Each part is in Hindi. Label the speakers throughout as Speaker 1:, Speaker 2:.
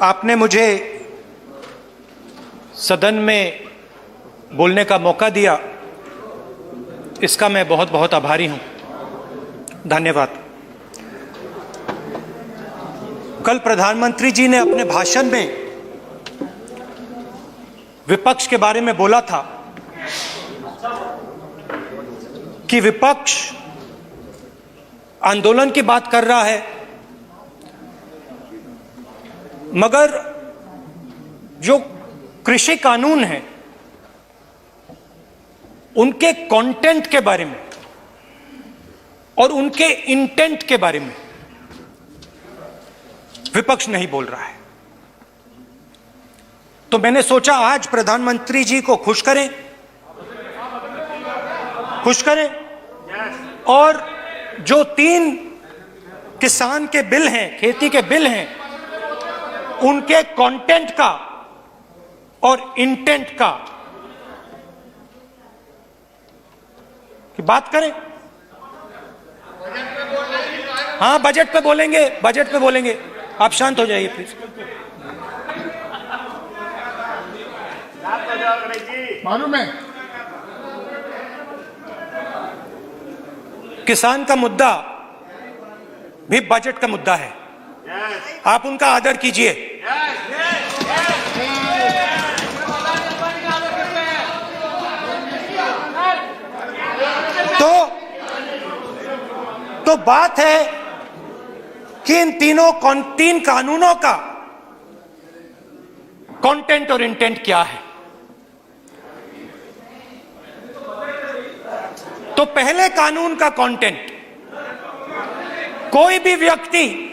Speaker 1: आपने मुझे सदन में बोलने का मौका दिया, इसका मैं बहुत बहुत आभारी हूं। धन्यवाद। कल प्रधानमंत्री जी ने अपने भाषण में विपक्ष के बारे में बोला था कि विपक्ष आंदोलन की बात कर रहा है, मगर जो कृषि कानून है उनके कंटेंट के बारे में और उनके इंटेंट के बारे में विपक्ष नहीं बोल रहा है। तो मैंने सोचा आज प्रधानमंत्री जी को खुश करें और जो 3 किसान के बिल हैं, खेती के बिल हैं, उनके कंटेंट का और इंटेंट का की बात करें। हाँ, बजट पे बोलेंगे। आप शांत हो जाइए प्लीज।
Speaker 2: मालूम है
Speaker 1: किसान का मुद्दा भी बजट का मुद्दा है। आप उनका आदर कीजिए। तो बात है कि इन 3 कानूनों का कंटेंट और इंटेंट क्या है। तो पहले कानून का कंटेंट, कोई भी व्यक्ति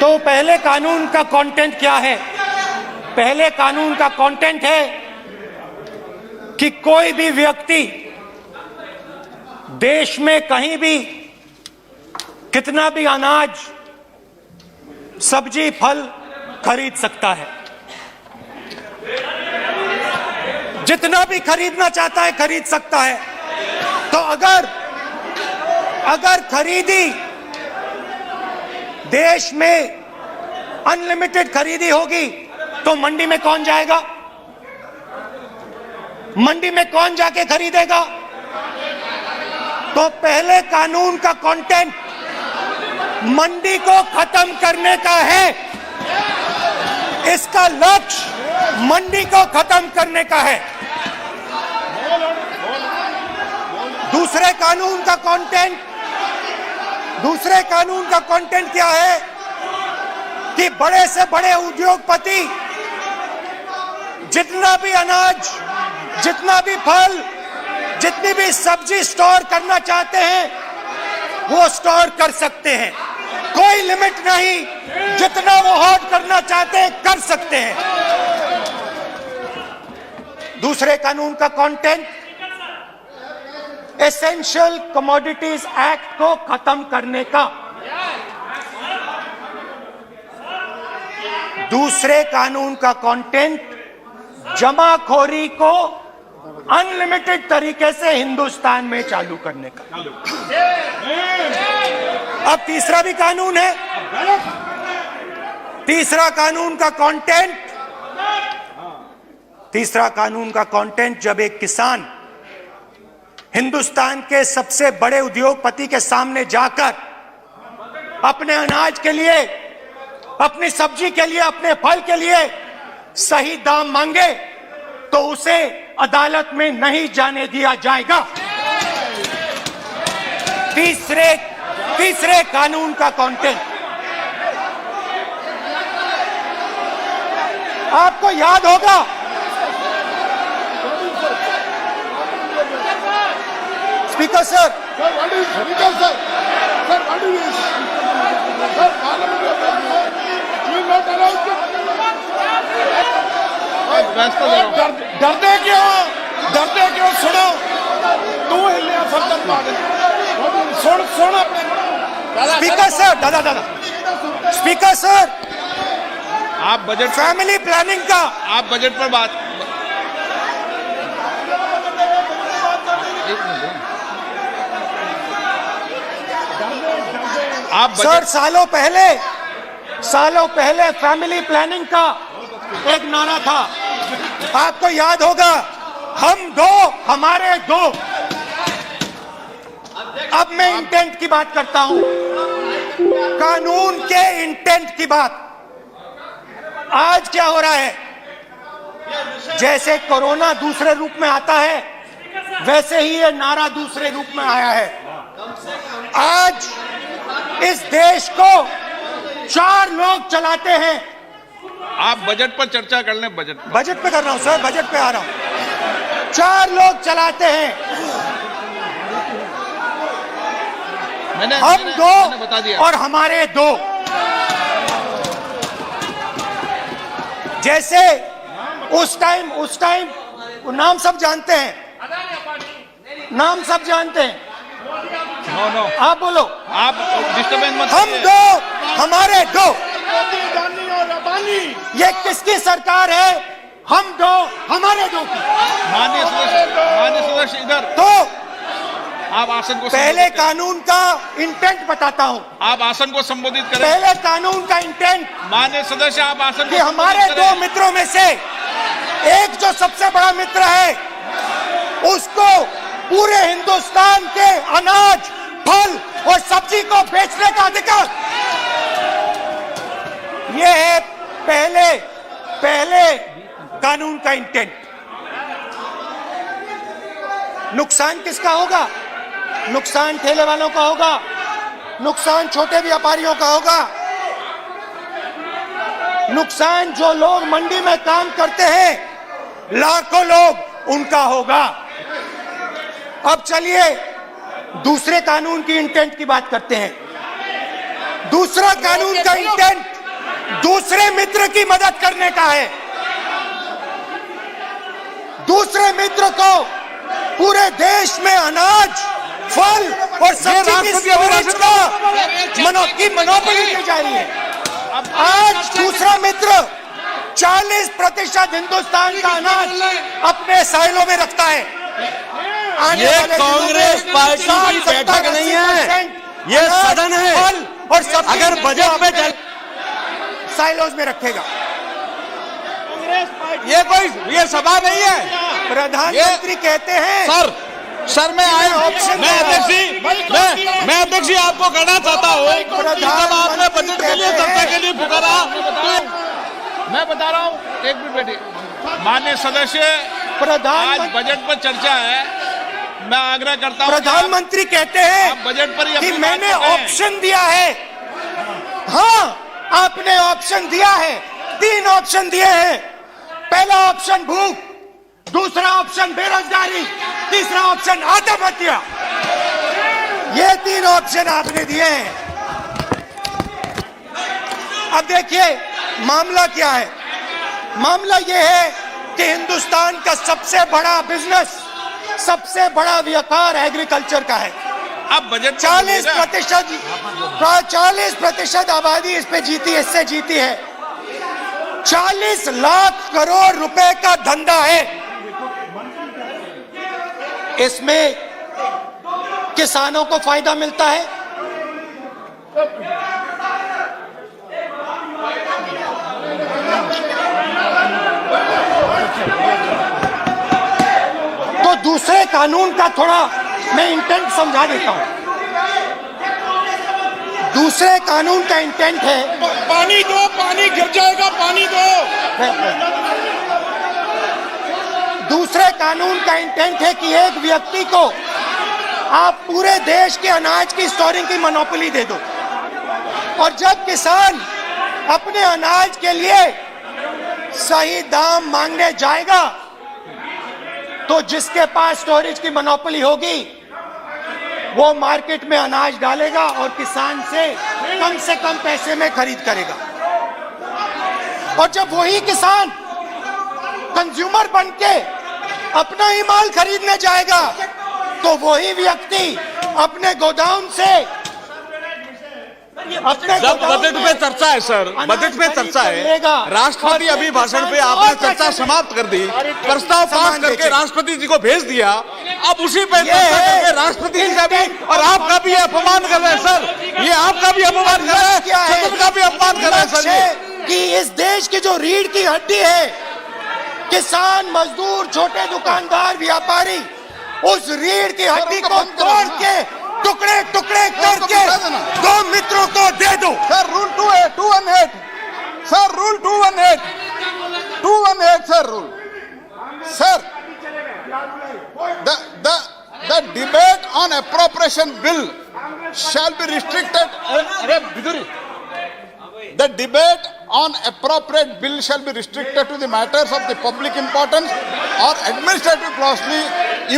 Speaker 1: तो पहले कानून का कंटेंट क्या है? पहले कानून का कंटेंट है कि कोई भी व्यक्ति देश में कहीं भी कितना भी अनाज, सब्जी, फल खरीद सकता है। जितना भी खरीदना चाहता है खरीद सकता है। तो अगर खरीदी देश में अनलिमिटेड खरीदी होगी तो मंडी में कौन जाएगा? मंडी में कौन जाके खरीदेगा? तो पहले कानून का कंटेंट मंडी को खत्म करने का है। इसका लक्ष्य मंडी को खत्म करने का है। दूसरे कानून का कंटेंट क्या है कि बड़े से बड़े उद्योगपति जितना भी अनाज, जितना भी फल, जितनी भी सब्जी स्टोर करना चाहते हैं वो स्टोर कर सकते हैं। कोई लिमिट नहीं, जितना वो होल्ड करना चाहते हैं कर सकते हैं। दूसरे कानून का कंटेंट एसेंशियल कमोडिटीज एक्ट को खत्म करने का। दूसरे कानून का कंटेंट जमाखोरी को अनलिमिटेड तरीके से हिंदुस्तान में चालू करने का। अब तीसरा भी कानून है। तीसरा कानून का कंटेंट जब एक किसान हिंदुस्तान के सबसे बड़े उद्योगपति के सामने जाकर अपने अनाज के लिए, अपनी सब्जी के लिए, अपने फल के लिए सही दाम मांगे तो उसे अदालत में नहीं जाने दिया जाएगा। तीसरे कानून का कंटेंट आपको याद होगा, स्पीकर सर,
Speaker 2: डरते क्यों? सुनो,
Speaker 1: स्पीकर सर, दादा स्पीकर सर,
Speaker 2: आप बजट
Speaker 1: फैमिली प्लानिंग का
Speaker 2: आप बजट पर बात आप
Speaker 1: सर, सालों पहले फैमिली प्लानिंग का एक नारा था, आपको याद होगा, हम दो हमारे दो। अब मैं इंटेंट की बात करता हूं, कानून के इंटेंट की बात। आज क्या हो रहा है, जैसे कोरोना दूसरे रूप में आता है, वैसे ही ये नारा दूसरे रूप में आया है। आज इस देश को 4 लोग चलाते हैं।
Speaker 2: आप बजट पर चर्चा कर लें। बजट
Speaker 1: पे कर रहा हूं सर, बजट पे आ रहा हूं। 4 लोग चलाते हैं, हम दो
Speaker 2: बता दिया।
Speaker 1: और हमारे दो। जैसे उस टाइम नाम सब जानते हैं, नाम सब जानते हैं।
Speaker 2: नो
Speaker 1: आप बोलो,
Speaker 2: आप डिस्टर्बेंस मत।
Speaker 1: हम दो हमारे दो, ये किसकी सरकार है? हम दो हमारे दो की।
Speaker 2: माननीय सदस्य इधर।
Speaker 1: तो
Speaker 2: आप आसन को
Speaker 1: पहले कानून का इंटेंट बताता हूं।
Speaker 2: आप आसन को संबोधित करें।
Speaker 1: पहले कानून का इंटेंट,
Speaker 2: माननीय सदस्य आप आसन
Speaker 1: कि हमारे 2 मित्रों में से एक जो सबसे बड़ा मित्र है, उसको पूरे हिंदुस्तान के अनाज, फल और सब्जी को बेचने का अधिकार। यह है पहले कानून का इंटेंट। नुकसान किसका होगा? नुकसान ठेले वालों का होगा, नुकसान छोटे व्यापारियों का होगा, नुकसान जो लोग मंडी में काम करते हैं, लाखों लोग, उनका होगा। अब चलिए दूसरे कानून की इंटेंट की बात करते हैं। दूसरा कानून का इंटेंट दूसरे मित्र की मदद करने का है। दूसरे मित्र को पूरे देश में अनाज, फल और सब्जी की मोनोपोली दी जा रही है। आज दूसरा मित्र 40% हिंदुस्तान का अनाज अपने साइलों में रखता है।
Speaker 3: ये कांग्रेस पार्टी की बैठक नहीं है, ये सदन है।
Speaker 1: और सब
Speaker 3: अगर बजट में
Speaker 1: साइलोज में रखेगा।
Speaker 3: ये सभा नहीं है।
Speaker 1: प्रधानमंत्री कहते हैं
Speaker 3: सर मैं अध्यक्ष जी आपको कहना चाहता हूँ, जब आपने बजट के लिए चर्चा के लिए पुकारा,
Speaker 2: मैं बता रहा हूँ, एक मिनट बैठिए। माननीय सदस्य, आज बजट पर चर्चा है, मैं आग्रह करता हूँ।
Speaker 1: प्रधानमंत्री कहते हैं
Speaker 2: बजट पर
Speaker 1: कि मैंने ऑप्शन दिया है। हाँ, आपने ऑप्शन दिया है, 3 ऑप्शन दिए हैं। पहला ऑप्शन भूख, दूसरा ऑप्शन बेरोजगारी, तीसरा ऑप्शन आत्महत्या। ये 3 ऑप्शन आपने दिए हैं। अब देखिए मामला क्या है। मामला ये है कि हिंदुस्तान का सबसे बड़ा बिजनेस, सबसे बड़ा व्यापार एग्रीकल्चर का है।
Speaker 2: अब बजट
Speaker 1: 40% आबादी इस पे जीती है, इससे जीती है। 40 लाख करोड़ रुपए का धंधा है। इसमें किसानों को फायदा मिलता है, तो दूसरे कानून का थोड़ा मैं इंटेंट समझा देता हूं। दूसरे कानून का इंटेंट है,
Speaker 3: पानी दो, पानी गिर जाएगा, पानी दो।
Speaker 1: दूसरे कानून का इंटेंट है कि एक व्यक्ति को आप पूरे देश के अनाज की स्टोरिंग की मोनोपोली दे दो, और जब किसान अपने अनाज के लिए सही दाम मांगने जाएगा, तो जिसके पास स्टोरेज की मोनोपोली होगी वो मार्केट में अनाज डालेगा और किसान से कम पैसे में खरीद करेगा। और जब वही किसान कंज्यूमर बनके अपना ही माल खरीदने जाएगा, तो वही व्यक्ति अपने गोदाम से
Speaker 3: जब बजट पे चर्चा है सर, बजट पे चर्चा है, राष्ट्रपति अभी भाषण पे आपने चर्चा समाप्त कर दी, प्रस्ताव पास करके राष्ट्रपति जी को भेज दिया, अब उसी पे चर्चा करके राष्ट्रपति जी का भी और आपका भी अपमान कर रहे हैं सर, ये आपका भी अपमान कर रहे हैं, सदन का भी अपमान कर रहे हैं सर ये।
Speaker 1: कि इस देश की जो रीढ़ की हड्डी है, किसान, मजदूर, छोटे दुकानदार, व्यापारी, उस रीढ़ की हड्डी को तोड़ के टुकड़े टुकड़े करके दो मित्रों को दे दो।
Speaker 4: Sir rule 218 sir rule 218 sir rule sir the debate on appropriation bill shall be restricted. The debate on appropriate bill shall be restricted to the matters of the public importance or administrative clausely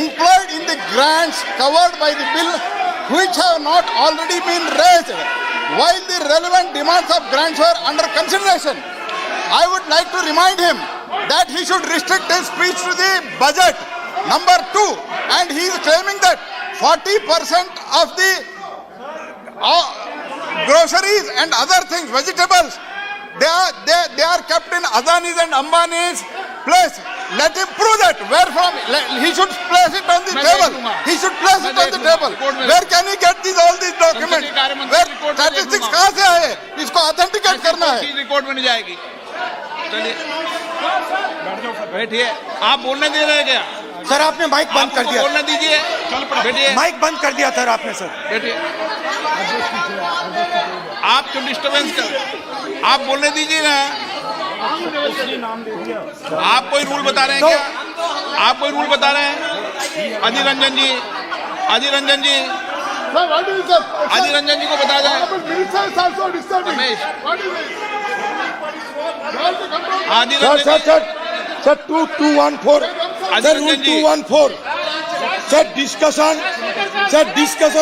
Speaker 4: employed in the grants covered by the bill which have not already been raised while the relevant demands of grants were under consideration. I would like to remind him that he should restrict his speech to the budget, number 2, and he is claiming that 40% of the groceries and other things, vegetables, they are kept in Adani's and Ambani's place. Let him prove that. Where from? He should place it on the table. He should place it on the table. Where can he get all these documents? Where statistics कहाँ से आए? इसको authenticate करना है.
Speaker 2: रिकॉर्ड में नहीं जाएगी. चलिए बैठिए. आप बोलने दे रहे हैं क्या?
Speaker 1: सर आपने माइक बंद कर दिया.
Speaker 2: बोलने दीजिए. बैठिए.
Speaker 1: माइक बंद कर दिया सर आपने. सर
Speaker 2: बैठिए. आप क्यों डिस्टर्बेंस कर? आप बोलने दीजिए ना. आप कोई रूल बता रहे हैं क्या? आप कोई रूल बता रहे हैं? अधीर रंजन जी, अधीर रंजन जी, अधीर रंजन जी को बता जाए. रमेश, अधीर रंजन जी.
Speaker 5: Sir, 214. Sir, rule 214. Sir, discussion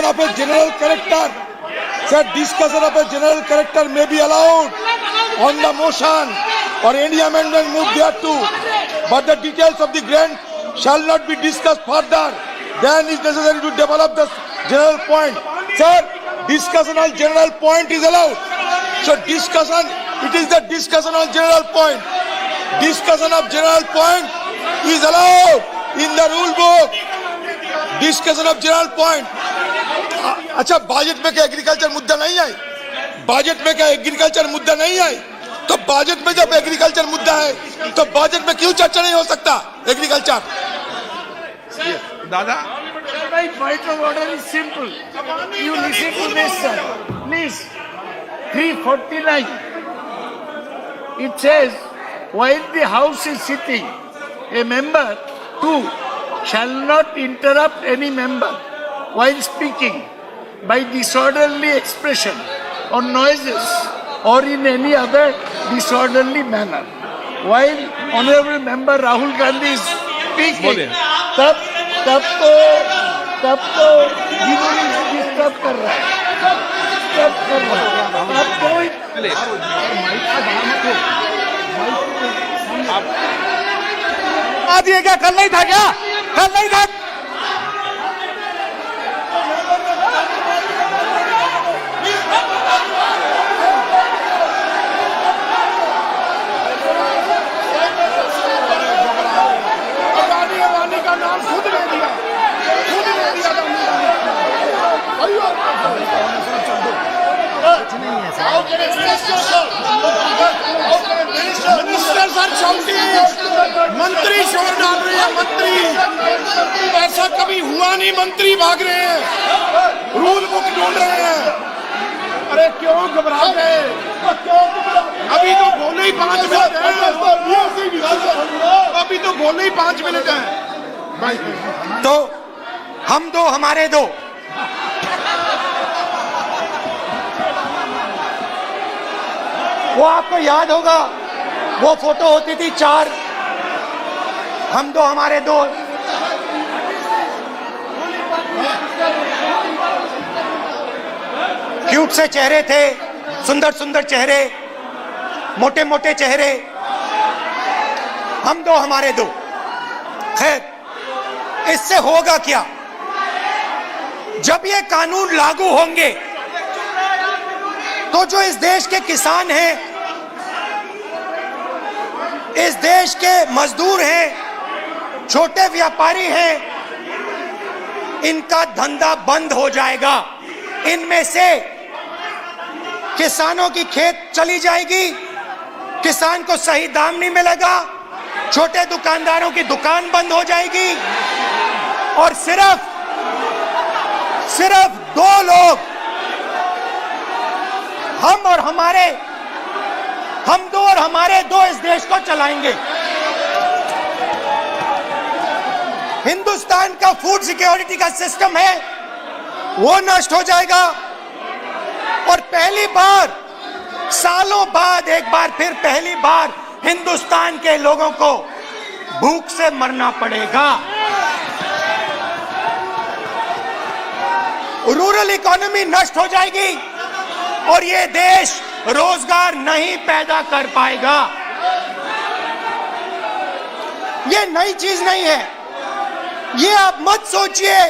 Speaker 5: of a general character. Sir, discussion of a general character may be allowed on the motion or any amendment moved thereto, but the details of the grant shall not be discussed further. Then it is necessary to develop the general point. Sir, discussion on general point is allowed. So discussion, it is the discussion on general point. Discussion of general point is allowed in the rule book. Discussion of general point. अच्छा, बजट में क्या एग्रीकल्चर मुद्दा नहीं है? बजट में क्या एग्रीकल्चर मुद्दा नहीं है? तो बजट में जब एग्रीकल्चर मुद्दा है तो बजट में क्यों चर्चा नहीं हो सकता एग्रीकल्चर?
Speaker 2: दादा,
Speaker 6: My point of order is simple. You listen to this, sir. Please. 349. It says, while the House is sitting, a member, 2, shall not interrupt any member while speaking by disorderly expression or noises or in any other disorderly manner. While Honorable Member Rahul Gandhi is speaking, तब तो डिस्टर्ब कर रहा है.
Speaker 3: आज ये क्या कल नहीं था क्या? कल नहीं था.
Speaker 5: का नाम खुद ले दिया. मिनिस्टर सर चौकी मंत्री शोर डाल रहे हैं. मंत्री, ऐसा कभी हुआ नहीं. मंत्री भाग रहे हैं, रूल बुक ढूंढ रहे हैं. अरे क्यों घबरा गए? अभी तो बोले ही 5 मिनट हैं. अभी तो बोले ही 5 मिनट हैं.
Speaker 1: तो हम दो हमारे दो. वो आपको याद होगा, वो फोटो होती थी 4, हम दो हमारे दो. क्यूट से चेहरे थे, सुंदर सुंदर चेहरे, मोटे मोटे चेहरे. हम दो हमारे दो. खैर, इससे होगा क्या? जब ये कानून लागू होंगे तो जो इस देश के किसान हैं, इस देश के मजदूर हैं, छोटे व्यापारी हैं, इनका धंधा बंद हो जाएगा। इनमें से किसानों की खेत चली जाएगी, किसान को सही दाम नहीं मिलेगा, छोटे दुकानदारों की दुकान बंद हो जाएगी और सिर्फ दो लोग, हम दो और हमारे दो इस देश को चलाएंगे। हिंदुस्तान का फूड सिक्योरिटी का सिस्टम है वो नष्ट हो जाएगा और पहली बार सालों बाद एक बार फिर पहली बार हिंदुस्तान के लोगों को भूख से मरना पड़ेगा। रूरल इकोनॉमी नष्ट हो जाएगी और ये देश रोजगार नहीं पैदा कर पाएगा। ये नई चीज नहीं है, ये आप मत सोचिए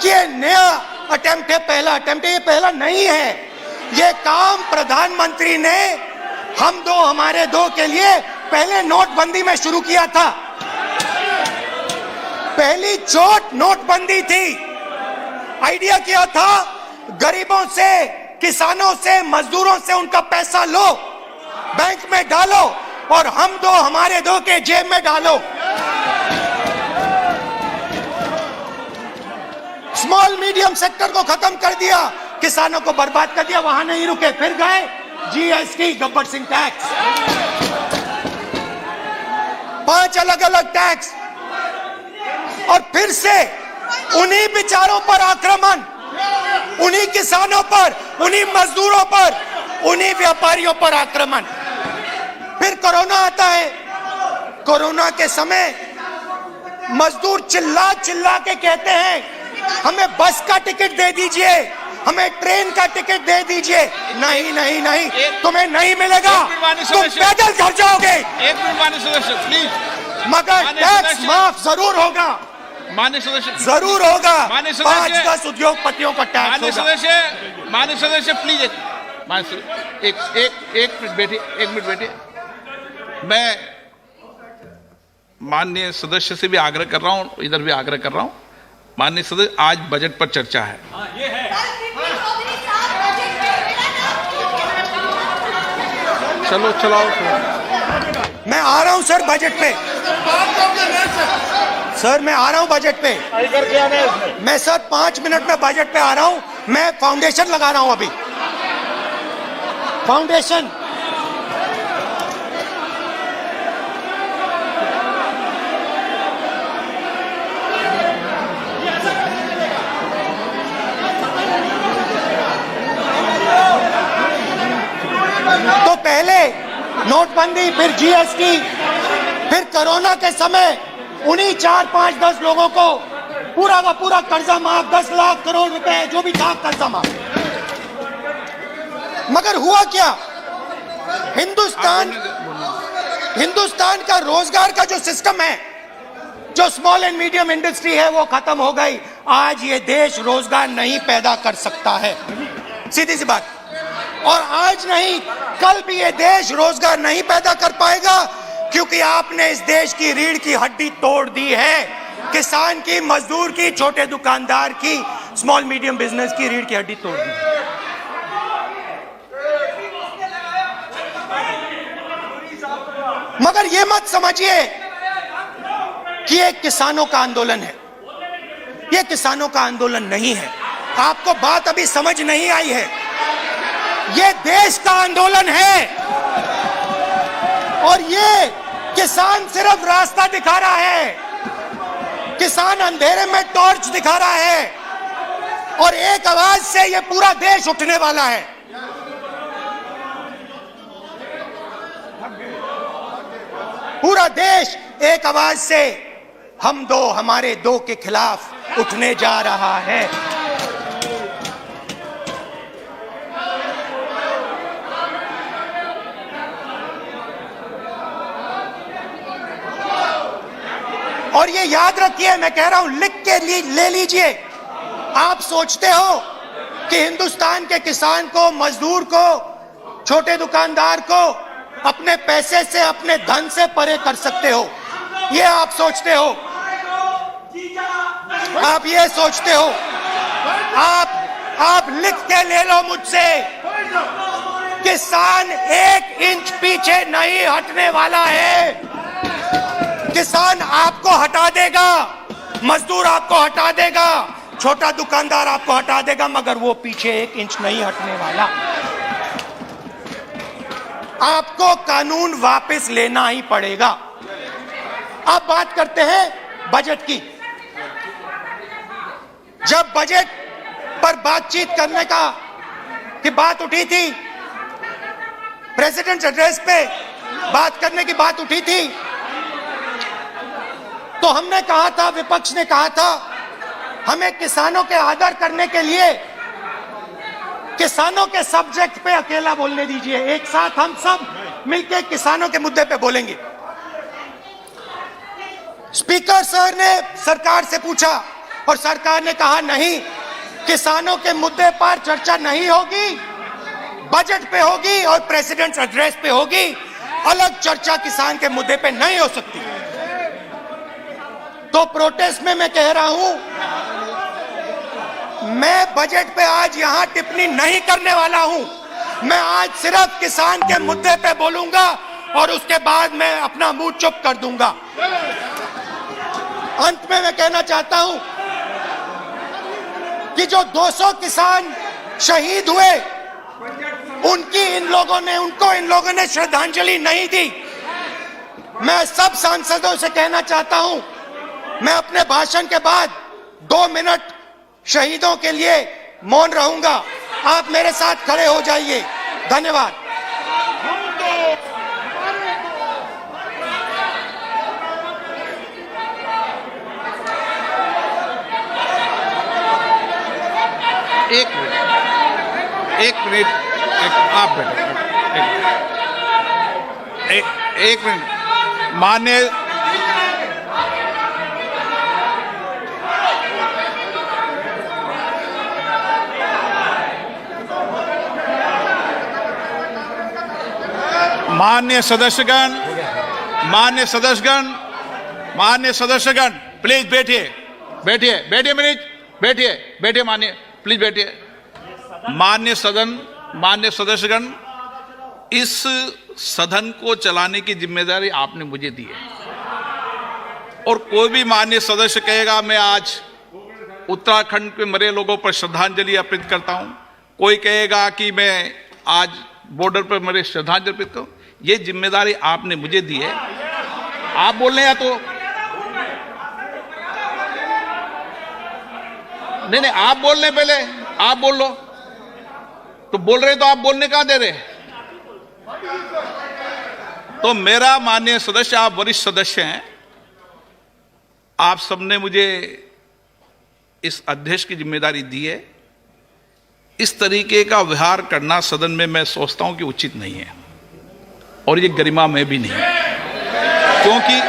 Speaker 1: कि ये नया अटेम्प्ट है, पहला अटेम्प्ट है, ये पहला नहीं है। ये काम प्रधानमंत्री ने हम दो हमारे दो के लिए पहले नोटबंदी में शुरू किया था। पहली चोट नोटबंदी थी। आइडिया किया था गरीबों से, किसानों से, मजदूरों से उनका पैसा लो, बैंक में डालो और हम दो हमारे दो के जेब में डालो। स्मॉल मीडियम सेक्टर को खत्म कर दिया, किसानों को बर्बाद कर दिया। वहां नहीं रुके, फिर गए जीएसटी, गब्बर सिंह टैक्स, 5 अलग अलग टैक्स और फिर से उन्हीं बेचारों पर आक्रमण, उन्हीं किसानों पर, उन्हीं मजदूरों पर, उन्हीं व्यापारियों पर आक्रमण। फिर कोरोना आता है। कोरोना के समय मजदूर चिल्ला चिल्ला के कहते हैं हमें बस का टिकट दे दीजिए, हमें ट्रेन का टिकट दे दीजिए। नहीं नहीं नहीं, तुम्हें नहीं मिलेगा, तुम पैदल घर जाओगे।
Speaker 2: एक मिनट माननीय सदस्य प्लीज।
Speaker 1: मगर टैक्स माफ जरूर होगा,
Speaker 2: माननीय सदस्य
Speaker 1: जरूर होगा।
Speaker 2: माननीय सदस्य
Speaker 1: 5-10 उद्योगपतियों का टैक्स
Speaker 2: माननीय
Speaker 1: होगा।
Speaker 2: सदस्य प्लीज एक मिनट बैठिए। मैं माननीय सदस्य से भी आग्रह कर रहा हूं, इधर भी आग्रह कर रहा हूं। माननीय सदस्य, आज बजट पर चर्चा है। चलो चलाओ।
Speaker 1: मैं आ रहा हूं सर बजट पे, सर मैं आ रहा हूं बजट पे। मैं सर 5 मिनट में बजट पे आ रहा हूं। मैं फाउंडेशन लगा रहा हूं अभी, फाउंडेशन। तो पहले नोटबंदी, फिर जीएसटी, फिर कोरोना के समय उन्हीं 4, 5, 10 लोगों को पूरा का पूरा कर्जा माफ, 10 लाख करोड़ रुपए जो भी था कर्जा माफ। मगर हुआ क्या? हिंदुस्तान का रोजगार का जो सिस्टम है, जो स्मॉल एंड मीडियम इंडस्ट्री है, वो खत्म हो गई। आज ये देश रोजगार नहीं पैदा कर सकता है, सीधी सी बात। और आज नहीं, कल भी ये देश रोजगार नहीं पैदा कर पाएगा, क्योंकि आपने इस देश की रीढ़ की हड्डी तोड़ दी है। किसान की, मजदूर की, छोटे दुकानदार की, स्मॉल मीडियम बिजनेस की रीढ़ की हड्डी तोड़ दी। मगर ये मत समझिए कि ये किसानों का आंदोलन है। ये किसानों का आंदोलन नहीं है। आपको बात अभी समझ नहीं आई है। ये देश का आंदोलन है और ये किसान सिर्फ रास्ता दिखा रहा है। किसान अंधेरे में टॉर्च दिखा रहा है और एक आवाज से ये पूरा देश उठने वाला है। पूरा देश एक आवाज से हम दो हमारे दो के खिलाफ उठने जा रहा है। और ये याद रखिए, मैं कह रहा हूं, लिख के ले लीजिए, आप सोचते हो कि हिंदुस्तान के किसान को, मजदूर को, छोटे दुकानदार को अपने पैसे से, अपने धन से परे कर सकते हो? ये आप सोचते हो? आप ये सोचते हो? आप लिख के ले लो मुझसे, किसान 1 इंच पीछे नहीं हटने वाला है। किसान आपको हटा देगा, मजदूर आपको हटा देगा, छोटा दुकानदार आपको हटा देगा, मगर वो पीछे 1 इंच नहीं हटने वाला। आपको कानून वापस लेना ही पड़ेगा। अब बात करते हैं बजट की। जब बजट पर बातचीत करने की बात उठी थी, प्रेसिडेंट एड्रेस पे बात करने की बात उठी थी, तो हमने कहा था, विपक्ष ने कहा था, हमें किसानों के आदर करने के लिए किसानों के सब्जेक्ट पे अकेला बोलने दीजिए। एक साथ हम सब मिलकर किसानों के मुद्दे पे बोलेंगे। स्पीकर सर ने सरकार से पूछा और सरकार ने कहा नहीं, किसानों के मुद्दे पर चर्चा नहीं होगी, बजट पे होगी और प्रेसिडेंट एड्रेस पे होगी, अलग चर्चा किसान के मुद्दे पे नहीं हो सकती। तो प्रोटेस्ट में मैं कह रहा हूं, मैं बजट पे आज यहां टिप्पणी नहीं करने वाला हूं। मैं आज सिर्फ किसान के मुद्दे पे बोलूंगा और उसके बाद मैं अपना मुंह चुप कर दूंगा। अंत में मैं कहना चाहता हूं कि जो 200 किसान शहीद हुए, उनको इन लोगों ने श्रद्धांजलि नहीं दी। मैं सब सांसदों से कहना चाहता हूं, मैं अपने भाषण के बाद 2 मिनट शहीदों के लिए मौन रहूंगा। आप मेरे साथ खड़े हो जाइए। धन्यवाद।
Speaker 2: एक मिनट, आप बैठो। एक मिनट। मान्य सदस्यगण, प्लीज बैठिए मान्य, प्लीज बैठिए। मान्य सदस्यगण, इस सदन को चलाने की जिम्मेदारी आपने मुझे दी है और कोई भी मान्य सदस्य कहेगा मैं आज उत्तराखंड के मरे लोगों पर श्रद्धांजलि अर्पित करता हूं, कोई कहेगा कि मैं आज बॉर्डर पर मरे श्रद्धांजलि अर्पित करूं, ये जिम्मेदारी आपने मुझे दी है। आप बोल रहे हैं या तो नहीं, आप बोल रहे, पहले आप बोल लो। तो बोल रहे तो आप बोलने कहां दे रहे? तो मेरा माननीय सदस्य, आप वरिष्ठ सदस्य हैं, आप सबने मुझे इस अध्यक्ष की जिम्मेदारी दी है। इस तरीके का व्यवहार करना सदन में मैं सोचता हूं कि उचित नहीं है और ये गरिमा में भी नहीं है, क्योंकि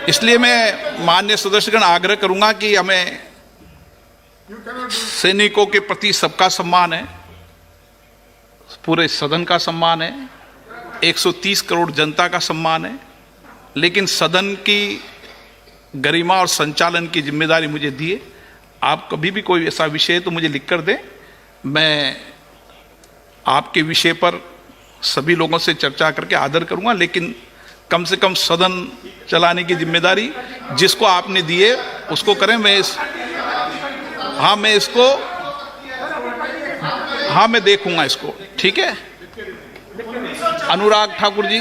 Speaker 2: इसलिए मैं माननीय सदस्यगण आग्रह करूंगा कि हमें सैनिकों के प्रति सबका सम्मान है, पूरे सदन का सम्मान है, 130 करोड़ जनता का सम्मान है, लेकिन सदन की गरिमा और संचालन की जिम्मेदारी मुझे दी है। आप कभी भी कोई ऐसा विषय तो मुझे लिख कर दें, मैं आपके विषय पर सभी लोगों से चर्चा करके आदर करूंगा, लेकिन कम से कम सदन चलाने की जिम्मेदारी जिसको आपने दी है उसको करें। मैं देखूंगा इसको, ठीक है। अनुराग ठाकुर जी,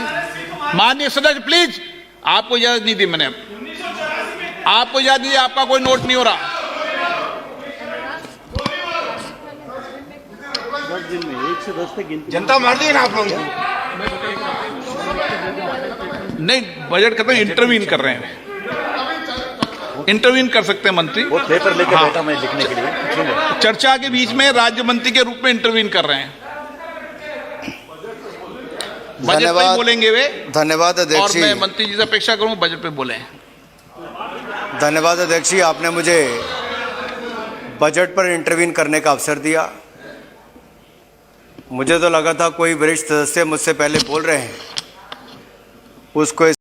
Speaker 2: माननीय सदस्य प्लीज, आपको इजाजत नहीं दी मैंने, आपको इजाजत दी, आपका कोई नोट नहीं हो रहा।
Speaker 5: जनता मार दी ना आप लोग।
Speaker 2: नहीं, बजट खत्म, इंटरवीन कर रहे हैं, इंटरवीन कर सकते हैं मंत्री।
Speaker 7: वो पेपर लेकर बैठा मैं लिखने के लिए,
Speaker 2: चर्चा के बीच में राज्य मंत्री के रूप में इंटरवीन कर रहे हैं। बजट पे बोलेंगे वे।
Speaker 7: धन्यवाद
Speaker 2: और
Speaker 7: अध्यक्ष जी।
Speaker 2: मैं मंत्री जी से अपेक्षा करूंगा बजट पे बोले।
Speaker 8: धन्यवाद अध्यक्ष जी, आपने मुझे बजट पर इंटरवीन करने का अवसर दिया। मुझे तो लगा था कोई वरिष्ठ सदस्य मुझसे पहले बोल रहे हैं, उसको